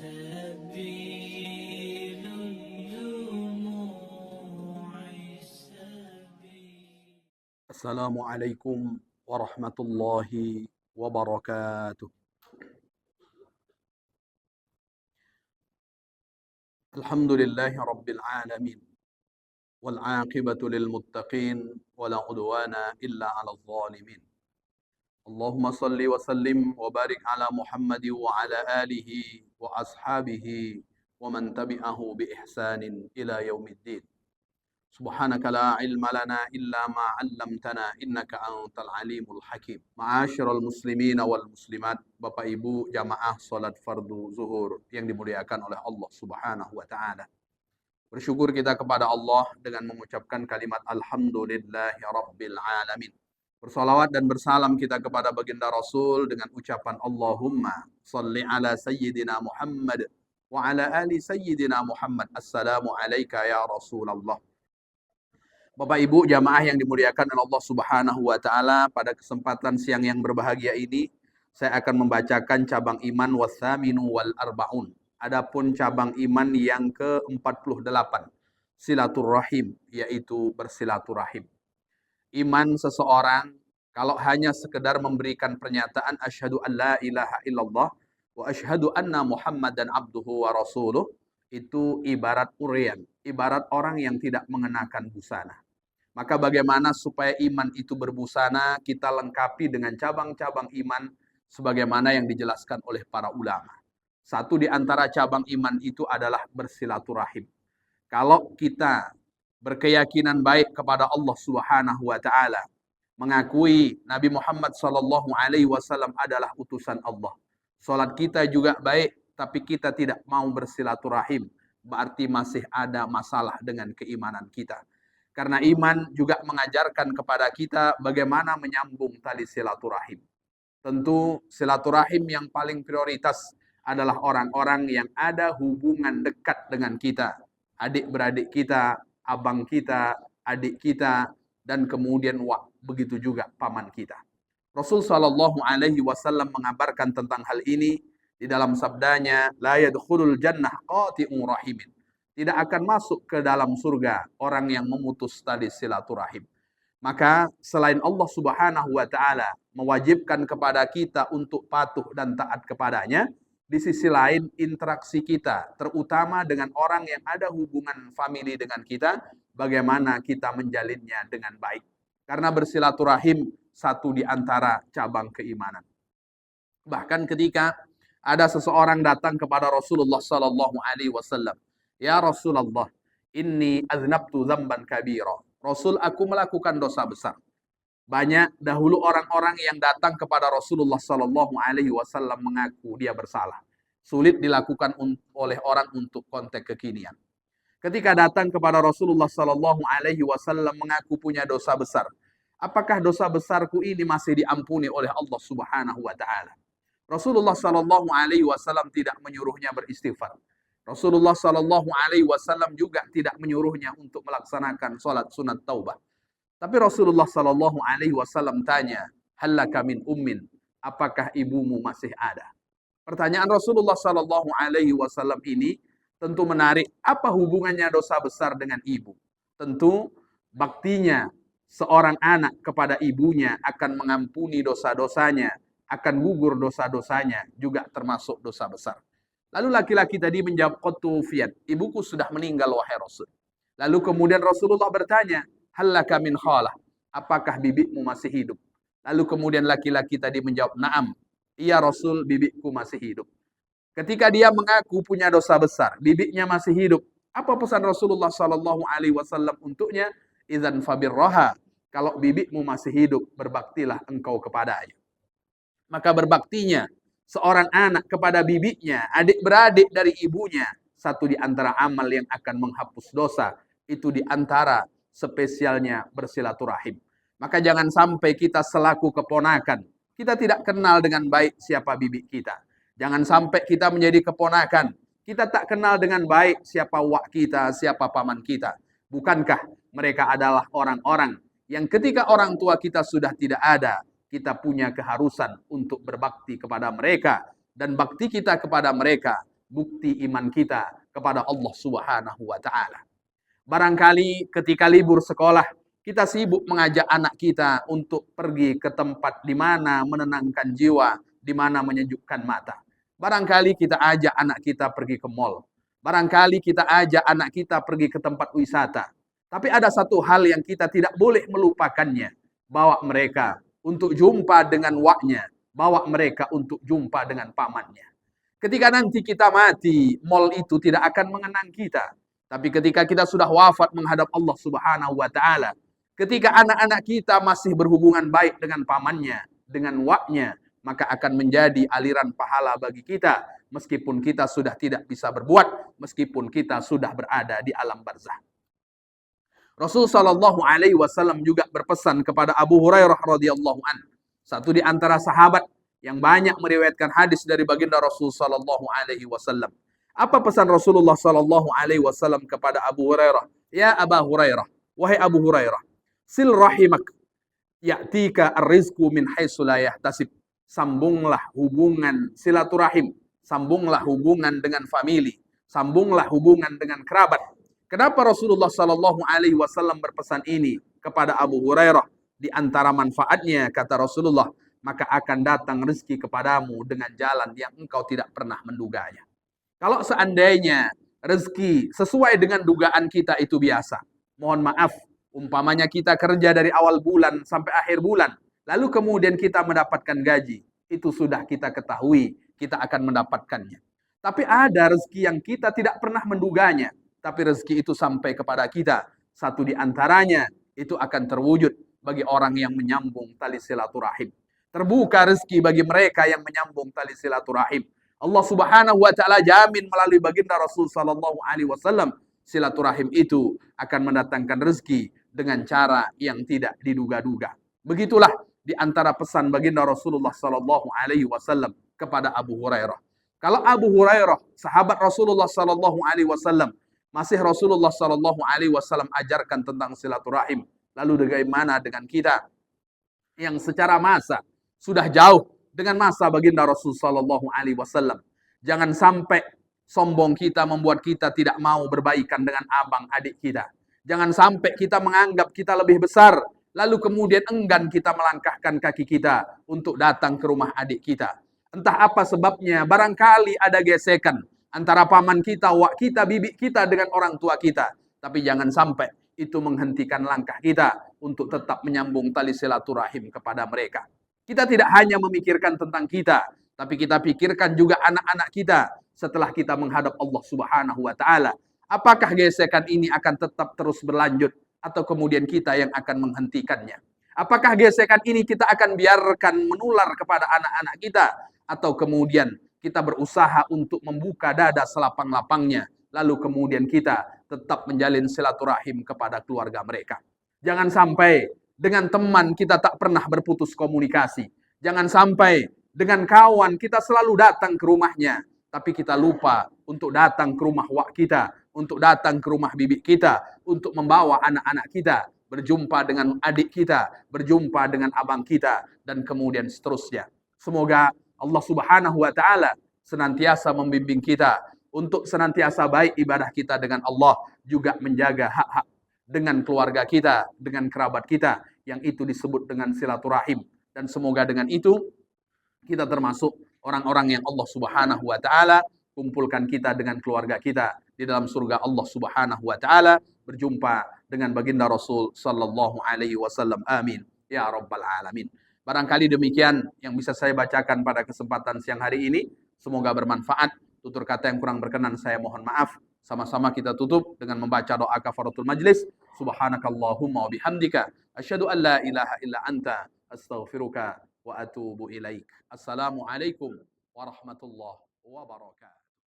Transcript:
سبيل الدموع سبيل. السلام عليكم ورحمة الله وبركاته. الحمد لله رب العالمين والعاقبة للمتقين ولا عدوان إلا على الظالمين. اللهم صل وسلم وبارك على محمد وعلى آله وأصحابه ومن تبعه بإحسان إلى يوم الدين. Subhanaka la ilma lana illa ma 'allamtana innaka antal alimul hakim. Ma'asyiral muslimin wal muslimat, Bapak Ibu jamaah salat fardu zuhur yang dimuliakan oleh Allah Subhanahu wa taala. Bersyukur kita kepada Allah dengan mengucapkan kalimat alhamdulillahi rabbil alamin. Bersalawat dan bersalam kita kepada baginda Rasul dengan ucapan Allahumma shalli ala sayyidina Muhammad wa ala ali sayyidina Muhammad. Assalamu alayka ya Rasulullah. Bapak Ibu jamaah yang dimuliakan oleh Allah Subhanahu wa taala, pada kesempatan siang yang berbahagia ini saya akan membacakan cabang iman wasaminu wal arbaun. Adapun cabang iman yang ke-48, silaturahim, yaitu bersilaturahim. Iman seseorang kalau hanya sekedar memberikan pernyataan asyhadu an la ilaha illallah wa asyhadu anna Muhammadan abduhu wa rasuluh, itu ibarat urian, ibarat orang yang tidak mengenakan busana. Maka bagaimana supaya iman itu berbusana? Kita lengkapi dengan cabang-cabang iman sebagaimana yang dijelaskan oleh para ulama. Satu di antara cabang iman itu adalah bersilaturahim. Kalau kita berkeyakinan baik kepada Allah Subhanahu wa taala, mengakui Nabi Muhammad sallallahu alaihi wasallam adalah utusan Allah. Salat kita juga baik, tapi kita tidak mau bersilaturahim, berarti masih ada masalah dengan keimanan kita. Karena iman juga mengajarkan kepada kita bagaimana menyambung tali silaturahim. Tentu silaturahim yang paling prioritas adalah orang-orang yang ada hubungan dekat dengan kita. Adik-beradik kita, abang kita, adik kita, dan kemudian begitu juga paman kita. Rasul sallallahu alaihi wasallam mengabarkan tentang hal ini di dalam sabdanya, la yadkhulul jannah qati'un rahimin. Tidak akan masuk ke dalam surga orang yang memutus tali silaturahim. Maka selain Allah Subhanahu wa taala mewajibkan kepada kita untuk patuh dan taat kepadanya, di sisi lain interaksi kita, terutama dengan orang yang ada hubungan famili dengan kita, bagaimana kita menjalinnya dengan baik. Karena bersilaturahim satu di antara cabang keimanan. Bahkan ketika ada seseorang datang kepada Rasulullah sallallahu alaihi wasallam, "Ya Rasulullah, inni aznabtu dzamban kabira." Rasul, aku melakukan dosa besar. Banyak dahulu orang-orang yang datang kepada Rasulullah sallallahu alaihi wasallam mengaku dia bersalah. Sulit dilakukan oleh orang untuk konteks kekinian. Ketika datang kepada Rasulullah sallallahu alaihi wasallam mengaku punya dosa besar, apakah dosa besarku ini masih diampuni oleh Allah Subhanahu wa taala? Rasulullah sallallahu alaihi wasallam tidak menyuruhnya beristighfar. Rasulullah sallallahu alaihi wasallam juga tidak menyuruhnya untuk melaksanakan salat sunat taubah. Tapi Rasulullah sallallahu alaihi wasallam tanya, "Hallaka min ummin?" Apakah ibumu masih ada? Pertanyaan Rasulullah sallallahu alaihi wasallam ini tentu menarik. Apa hubungannya dosa besar dengan ibu? Tentu baktinya seorang anak kepada ibunya akan mengampuni dosa-dosanya, akan gugur dosa-dosanya, juga termasuk dosa besar. Lalu laki-laki tadi menjawab, qad tuwfiyat, ibuku sudah meninggal wahai Rasul. Lalu kemudian Rasulullah bertanya, hallaka min khalah, apakah bibikmu masih hidup? Lalu kemudian laki-laki tadi menjawab, na'am, iya Rasul, bibikku masih hidup. Ketika dia mengaku punya dosa besar, bibiknya masih hidup, apa pesan Rasulullah sallallahu alaihi wasallam untuknya? Idzan fabirraha, kalau bibikmu masih hidup, berbaktilah engkau kepadanya. Maka berbaktinya seorang anak kepada bibiknya, adik-beradik dari ibunya, satu di antara amal yang akan menghapus dosa. Itu di antara spesialnya bersilaturahim. Maka jangan sampai kita selaku keponakan, kita tidak kenal dengan baik siapa bibik kita. Jangan sampai kita menjadi keponakan, kita tak kenal dengan baik siapa wak kita, siapa paman kita. Bukankah mereka adalah orang-orang yang ketika orang tua kita sudah tidak ada, kita punya keharusan untuk berbakti kepada mereka. Dan bakti kita kepada mereka bukti iman kita kepada Allah Subhanahu wa taala. Barangkali ketika libur sekolah, kita sibuk mengajak anak kita untuk pergi ke tempat di mana menenangkan jiwa, di mana menyejukkan mata. Barangkali kita ajak anak kita pergi ke mall. Barangkali kita ajak anak kita pergi ke tempat wisata. Tapi ada satu hal yang kita tidak boleh melupakannya. Bawa mereka untuk jumpa dengan waknya. Bawa mereka untuk jumpa dengan pamannya. Ketika nanti kita mati, mall itu tidak akan mengenang kita. Tapi ketika kita sudah wafat menghadap Allah Subhanahu wa taala, ketika anak-anak kita masih berhubungan baik dengan pamannya, dengan waknya, maka akan menjadi aliran pahala bagi kita meskipun kita sudah tidak bisa berbuat, meskipun kita sudah berada di alam barzah. Rasul sallallahu alaihi wasallam juga berpesan kepada Abu Hurairah radhiyallahu an, satu di antara sahabat yang banyak meriwayatkan hadis dari baginda Rasul sallallahu alaihi wasallam. Apa pesan Rasulullah sallallahu alaihi wasallam kepada Abu Hurairah? Ya Abu Hurairah, wahai Abu Hurairah, sil rahimak ya'tika ar-rizqu min haitsu la yahtasib. Sambunglah hubungan silaturahim, sambunglah hubungan dengan famili, sambunglah hubungan dengan kerabat. Kenapa Rasulullah sallallahu alaihi wasallam berpesan ini kepada Abu Hurairah? Di antara manfaatnya kata Rasulullah, maka akan datang rezeki kepadamu dengan jalan yang engkau tidak pernah menduganya. Kalau seandainya rezeki sesuai dengan dugaan kita itu biasa, mohon maaf, umpamanya kita kerja dari awal bulan sampai akhir bulan, lalu kemudian kita mendapatkan gaji, itu sudah kita ketahui, kita akan mendapatkannya. Tapi ada rezeki yang kita tidak pernah menduganya, tapi rezeki itu sampai kepada kita. Satu di antaranya, itu akan terwujud bagi orang yang menyambung tali silaturahim. Terbuka rezeki bagi mereka yang menyambung tali silaturahim. Allah Subhanahu wa taala jamin melalui baginda Rasul sallallahu alaihi wasallam, silaturahim itu akan mendatangkan rezeki dengan cara yang tidak diduga-duga. Begitulah di antara pesan baginda Rasulullah sallallahu alaihi wasallam kepada Abu Hurairah. Kalau Abu Hurairah, sahabat Rasulullah sallallahu alaihi wasallam, masih Rasulullah sallallahu alaihi wasallam ajarkan tentang silaturahim, lalu bagaimana dengan kita yang secara masa sudah jauh dengan masa baginda Rasul sallallahu alaihi wasallam. Jangan sampai sombong kita membuat kita tidak mau berbaikan dengan abang adik kita. Jangan sampai kita menganggap kita lebih besar, lalu kemudian enggan kita melangkahkan kaki kita untuk datang ke rumah adik kita. Entah apa sebabnya, barangkali ada gesekan antara paman kita, wak kita, bibi kita dengan orang tua kita. Tapi jangan sampai itu menghentikan langkah kita untuk tetap menyambung tali silaturahim kepada mereka. Kita tidak hanya memikirkan tentang kita, tapi kita pikirkan juga anak-anak kita setelah kita menghadap Allah Subhanahu wa taala. Apakah gesekan ini akan tetap terus berlanjut atau kemudian kita yang akan menghentikannya? Apakah gesekan ini kita akan biarkan menular kepada anak-anak kita atau kemudian kita berusaha untuk membuka dada selapang-lapangnya, lalu kemudian kita tetap menjalin silaturahim kepada keluarga mereka. Jangan sampai dengan teman kita tak pernah berputus komunikasi. Jangan sampai dengan kawan kita selalu datang ke rumahnya, tapi kita lupa untuk datang ke rumah wak kita, untuk datang ke rumah bibi kita, untuk membawa anak-anak kita, berjumpa dengan adik kita, berjumpa dengan abang kita, dan kemudian seterusnya. Semoga Allah Subhanahu wa taala senantiasa membimbing kita untuk senantiasa baik ibadah kita dengan Allah, juga menjaga hak-hak dengan keluarga kita, dengan kerabat kita, yang itu disebut dengan silaturahim. Dan semoga dengan itu kita termasuk orang-orang yang Allah Subhanahu wa taala kumpulkan kita dengan keluarga kita di dalam surga Allah Subhanahu wa taala, berjumpa dengan baginda Rasul sallallahu alaihi wasallam. Amin ya rabbal alamin. Barangkali demikian yang bisa saya bacakan pada kesempatan siang hari ini. Semoga bermanfaat. Tutur kata yang kurang berkenan saya mohon maaf. Sama-sama kita tutup dengan membaca doa kafaratul majlis. Subhanakallahumma wa bihamdika asyhadu an la ilaha illa anta astaghfiruka wa atubu ilaik. Assalamualaikum warahmatullahi wabarakatuh.